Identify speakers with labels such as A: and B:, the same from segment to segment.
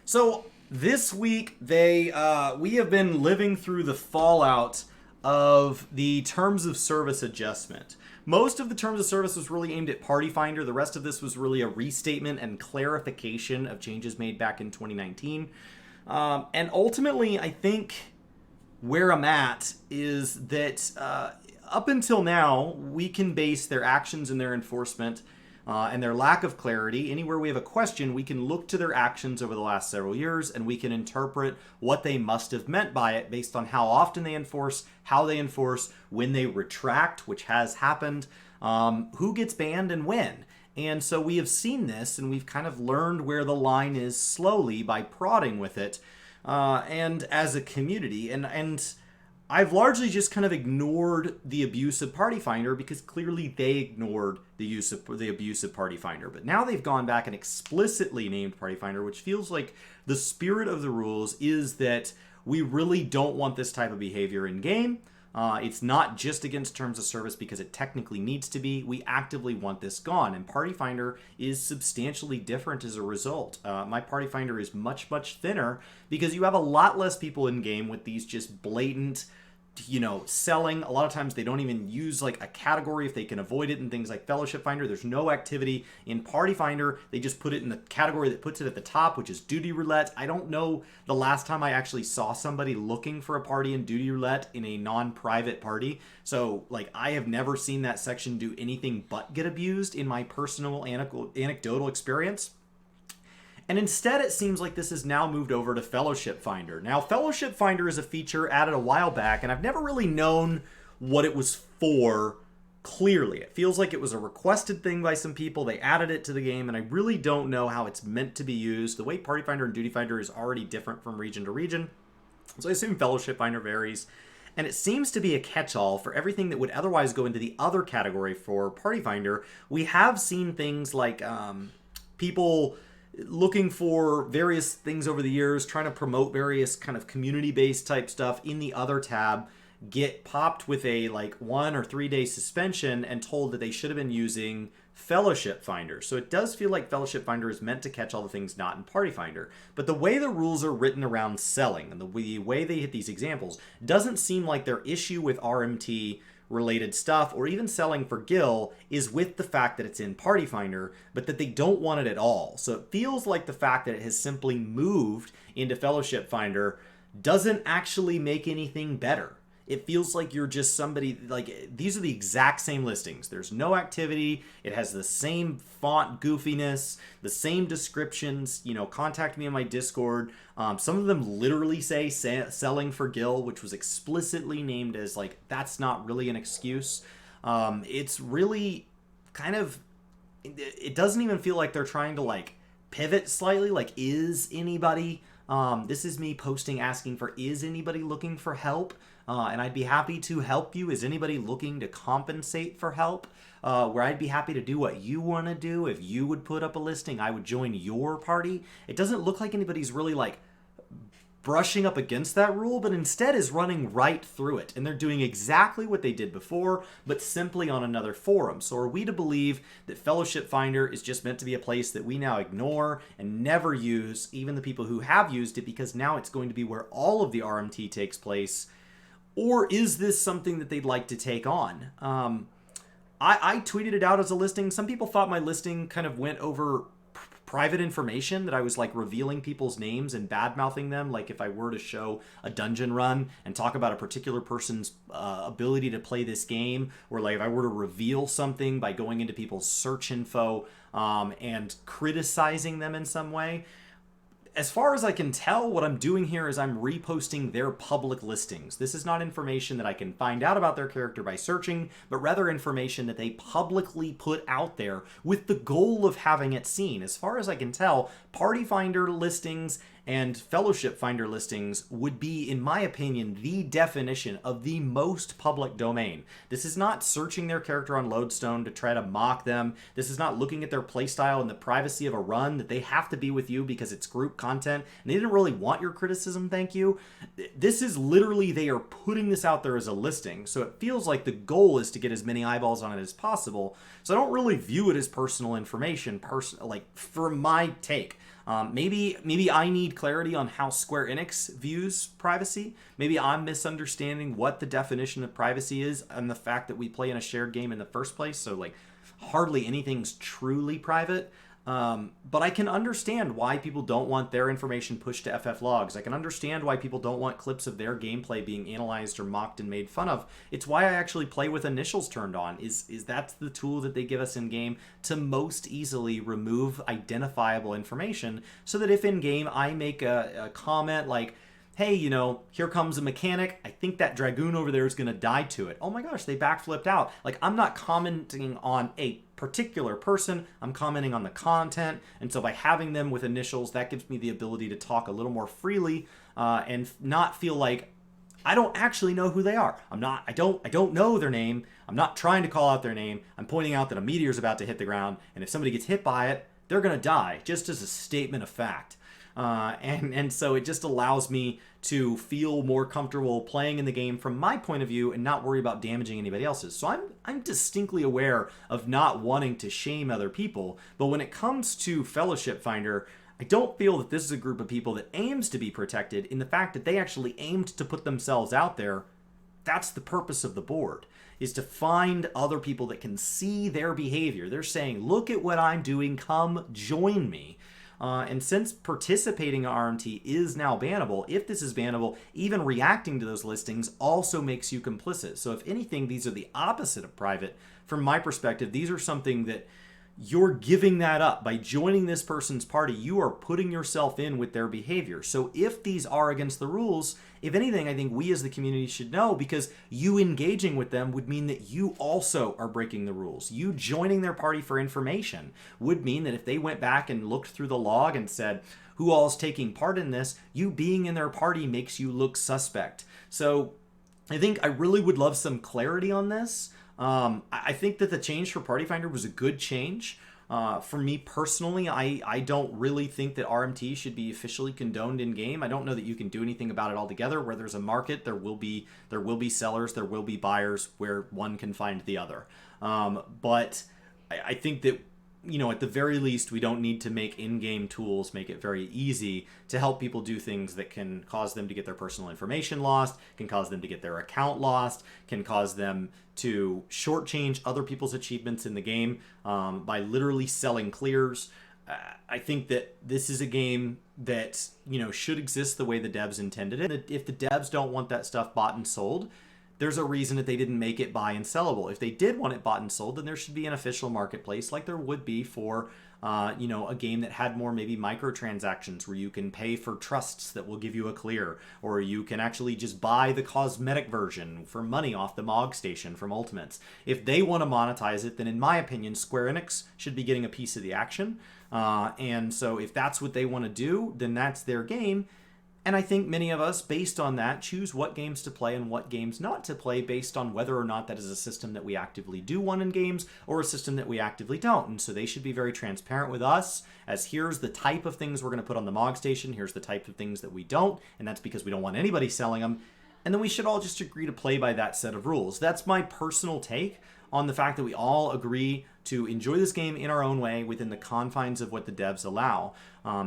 A: So this week we have been living through the fallout of the terms of service adjustment. Most of the terms of service was really aimed at Party Finder. The rest of this was really a restatement and clarification of changes made back in 2019. And ultimately, I think where I'm at is that up until now, we can base their actions and their enforcement and their lack of clarity. Anywhere we have a question, we can look to their actions over the last several years and we can interpret what they must have meant by it based on how often they enforce, how they enforce, when they retract, which has happened, who gets banned and when. And so we have seen this and we've kind of learned where the line is slowly by prodding with it and as a community. And I've largely just kind of ignored the abuse of Party Finder because clearly they ignored the abuse of Party Finder. But now they've gone back and explicitly named Party Finder, which feels like the spirit of the rules is that we really don't want this type of behavior in game. It's not just against terms of service because it technically needs to be. We actively want this gone, and Party Finder is substantially different as a result. My Party Finder is much, much thinner because you have a lot less people in game with these just blatant, selling. A lot of times they don't even use like a category if they can avoid it in things like Fellowship Finder. There's no activity in Party Finder. They just put it in the category that puts it at the top, which is Duty Roulette. I don't know the last time I actually saw somebody looking for a party in Duty Roulette in a non-private party. So I have never seen that section do anything but get abused in my personal anecdotal experience. And instead, it seems like this has now moved over to Fellowship Finder. Now, Fellowship Finder is a feature added a while back, and I've never really known what it was for clearly. It feels like it was a requested thing by some people. They added it to the game, and I really don't know how it's meant to be used. The way Party Finder and Duty Finder is already different from region to region, so I assume Fellowship Finder varies. And it seems to be a catch-all for everything that would otherwise go into the other category for Party Finder. We have seen things like people looking for various things over the years, trying to promote various kind of community-based type stuff in the other tab, get popped with a 1 or 3 day suspension and told that they should have been using Fellowship Finder. So it does feel like Fellowship Finder is meant to catch all the things not in Party Finder. But the way the rules are written around selling and the way they hit these examples doesn't seem like their issue with RMT related stuff or even selling for Gil is with the fact that it's in Party Finder, but that they don't want it at all. So it feels like the fact that it has simply moved into Fellowship Finder doesn't actually make anything better. It feels like you're just somebody, these are the exact same listings. There's no activity. It has the same font goofiness, the same descriptions, contact me on my Discord. Some of them literally say selling for Gil, which was explicitly named as that's not really an excuse. It's really kind of, it doesn't even feel like they're trying to pivot slightly. Is anybody, this is me posting asking for, is anybody looking for help? And I'd be happy to help you. Is anybody looking to compensate for help? Where I'd be happy to do what you want to do. If you would put up a listing, I would join your party. It doesn't look like anybody's really brushing up against that rule, but instead is running right through it. And they're doing exactly what they did before, but simply on another forum. So are we to believe that Fellowship Finder is just meant to be a place that we now ignore and never use, even the people who have used it, because now it's going to be where all of the RMT takes place? Or is this something that they'd like to take on? I tweeted it out as a listing. Some people thought my listing kind of went over private information, that I was revealing people's names and bad-mouthing them. If I were to show a dungeon run and talk about a particular person's ability to play this game, or if I were to reveal something by going into people's search info and criticizing them in some way. As far as I can tell, what I'm doing here is I'm reposting their public listings. This is not information that I can find out about their character by searching, but rather information that they publicly put out there with the goal of having it seen. As far as I can tell, Party Finder listings and Fellowship Finder listings would be, in my opinion, the definition of the most public domain. This is not searching their character on Lodestone to try to mock them. This is not looking at their playstyle in the privacy of a run that they have to be with you because it's group content and they didn't really want your criticism, thank you. This is literally, they are putting this out there as a listing. So it feels like the goal is to get as many eyeballs on it as possible. So I don't really view it as personal information, for my take. Maybe I need clarity on how Square Enix views privacy. Maybe I'm misunderstanding what the definition of privacy is and the fact that we play in a shared game in the first place. So like hardly anything's truly private. But I can understand why people don't want their information pushed to FF logs. I can understand why people don't want clips of their gameplay being analyzed or mocked and made fun of. It's why I actually play with initials turned on. Is that's the tool that they give us in game to most easily remove identifiable information, so that if in game I make a comment like, hey, here comes a mechanic. I think that Dragoon over there is going to die to it. Oh my gosh, they backflipped out. Like, I'm not commenting on a particular person. I'm commenting on the content. And so by having them with initials, that gives me the ability to talk a little more freely and not feel like I don't actually know who they are. I don't know their name. I'm not trying to call out their name. I'm pointing out that a meteor is about to hit the ground. And if somebody gets hit by it, they're going to die, just as a statement of fact. And so it just allows me to feel more comfortable playing in the game from my point of view and not worry about damaging anybody else's. So I'm distinctly aware of not wanting to shame other people. But when it comes to Fellowship Finder, I don't feel that this is a group of people that aims to be protected in the fact that they actually aimed to put themselves out there. That's the purpose of the board, is to find other people that can see their behavior. They're saying, look at what I'm doing, come join me. And since participating in RMT is now bannable, if this is bannable, even reacting to those listings also makes you complicit. So if anything, these are the opposite of private. From my perspective, these are something that you're giving that up. By joining this person's party, you are putting yourself in with their behavior. So if these are against the rules, if anything, I think we as the community should know, because you engaging with them would mean that you also are breaking the rules. You joining their party for information would mean that if they went back and looked through the log and said, who all is taking part in this, you being in their party makes you look suspect. So I think I really would love some clarity on this. I think that the change for Party Finder was a good change. For me personally, I don't really think that RMT should be officially condoned in game. I don't know that you can do anything about it altogether. Where there's a market, there will be sellers, there will be buyers, where one can find the other. But I think that, at the very least, we don't need to make in-game tools make it very easy to help people do things that can cause them to get their personal information lost, can cause them to get their account lost, can cause them to shortchange other people's achievements in the game by literally selling clears. I think that this is a game that, should exist the way the devs intended it. If the devs don't want that stuff bought and sold, there's a reason that they didn't make it buy and sellable. If they did want it bought and sold, then there should be an official marketplace like there would be for, a game that had more maybe microtransactions where you can pay for trusts that will give you a clear, or you can actually just buy the cosmetic version for money off the MOG station from Ultimates. If they want to monetize it, then in my opinion, Square Enix should be getting a piece of the action. And so if that's what they want to do, then that's their game. And I think many of us, based on that, choose what games to play and what games not to play based on whether or not that is a system that we actively do want in games or a system that we actively don't. And so they should be very transparent with us as here's the type of things we're going to put on the MOG station, here's the type of things that we don't, and that's because we don't want anybody selling them. And then we should all just agree to play by that set of rules. That's my personal take on the fact that we all agree to enjoy this game in our own way within the confines of what the devs allow.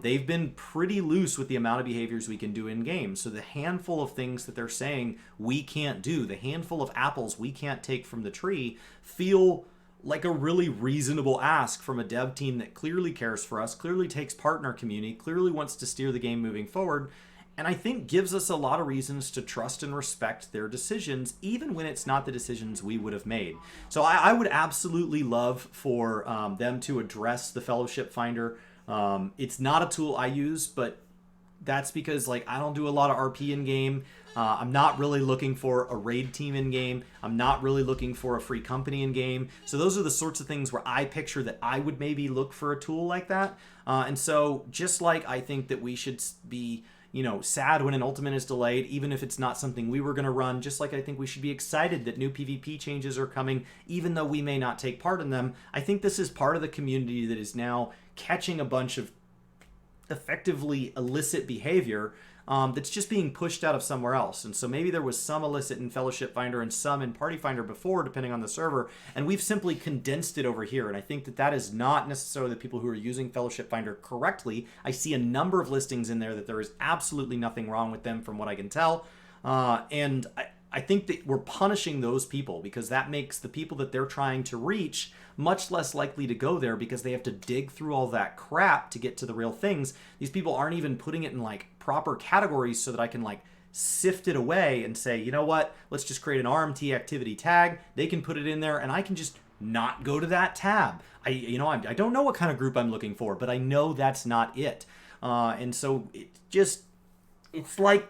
A: They've been pretty loose with the amount of behaviors we can do in games. So the handful of things that they're saying we can't do, the handful of apples we can't take from the tree, feel like a really reasonable ask from a dev team that clearly cares for us, clearly takes part in our community, clearly wants to steer the game moving forward, and I think gives us a lot of reasons to trust and respect their decisions, even when it's not the decisions we would have made. So I would absolutely love for them to address the Fellowship Finder. It's not a tool I use, but that's because I don't do a lot of RP in game. I'm not really looking for a raid team in game. I'm not really looking for a free company in game. So those are the sorts of things where I picture that I would maybe look for a tool like that. And so just like I think that we should be sad when an Ultimate is delayed, even if it's not something we were going to run, just like I think we should be excited that new PvP changes are coming, even though we may not take part in them. I think this is part of the community that is now catching a bunch of effectively illicit behavior that's just being pushed out of somewhere else. And so maybe there was some illicit in Fellowship Finder and some in Party Finder before, depending on the server, and we've simply condensed it over here. And I think that that is not necessarily the people who are using Fellowship Finder correctly. I see a number of listings in there that there is absolutely nothing wrong with them from what I can tell. And I think that we're punishing those people because that makes the people that they're trying to reach much less likely to go there because they have to dig through all that crap to get to the real things. These people aren't even putting it in like proper categories so that I can like sift it away and say, you know what, let's just create an RMT activity tag. They can put it in there and I can just not go to that tab. I don't know what kind of group I'm looking for, but I know that's not it. And so it's like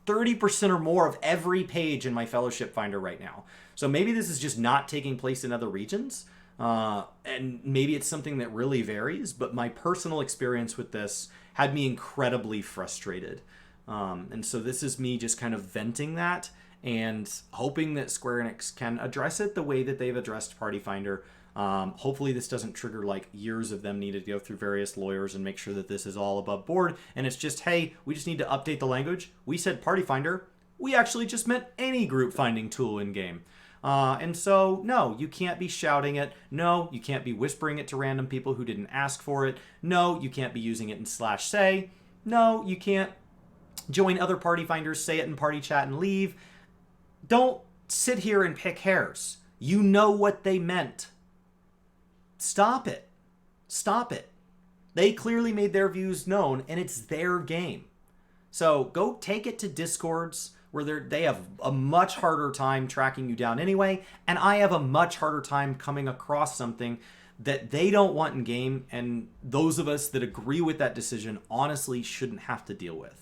A: 30% or more of every page in my Fellowship Finder right now. So maybe this is just not taking place in other regions. And maybe it's something that really varies, but my personal experience with this had me incredibly frustrated. And so this is me just kind of venting that and hoping that Square Enix can address it the way that they've addressed Party Finder. Hopefully this doesn't trigger like years of them needing to go through various lawyers and make sure that this is all above board. And it's just, hey, we just need to update the language. We said Party Finder. We actually just meant any group finding tool in game. And so, no, you can't be shouting it. No, you can't be whispering it to random people who didn't ask for it. No, you can't be using it in /say. No, you can't join other Party Finders, say it in party chat and leave. Don't sit here and pick hairs. You know what they meant. Stop it. Stop it. They clearly made their views known, and it's their game. So go take it to Discords where they have a much harder time tracking you down anyway, and I have a much harder time coming across something that they don't want in game, and those of us that agree with that decision honestly shouldn't have to deal with.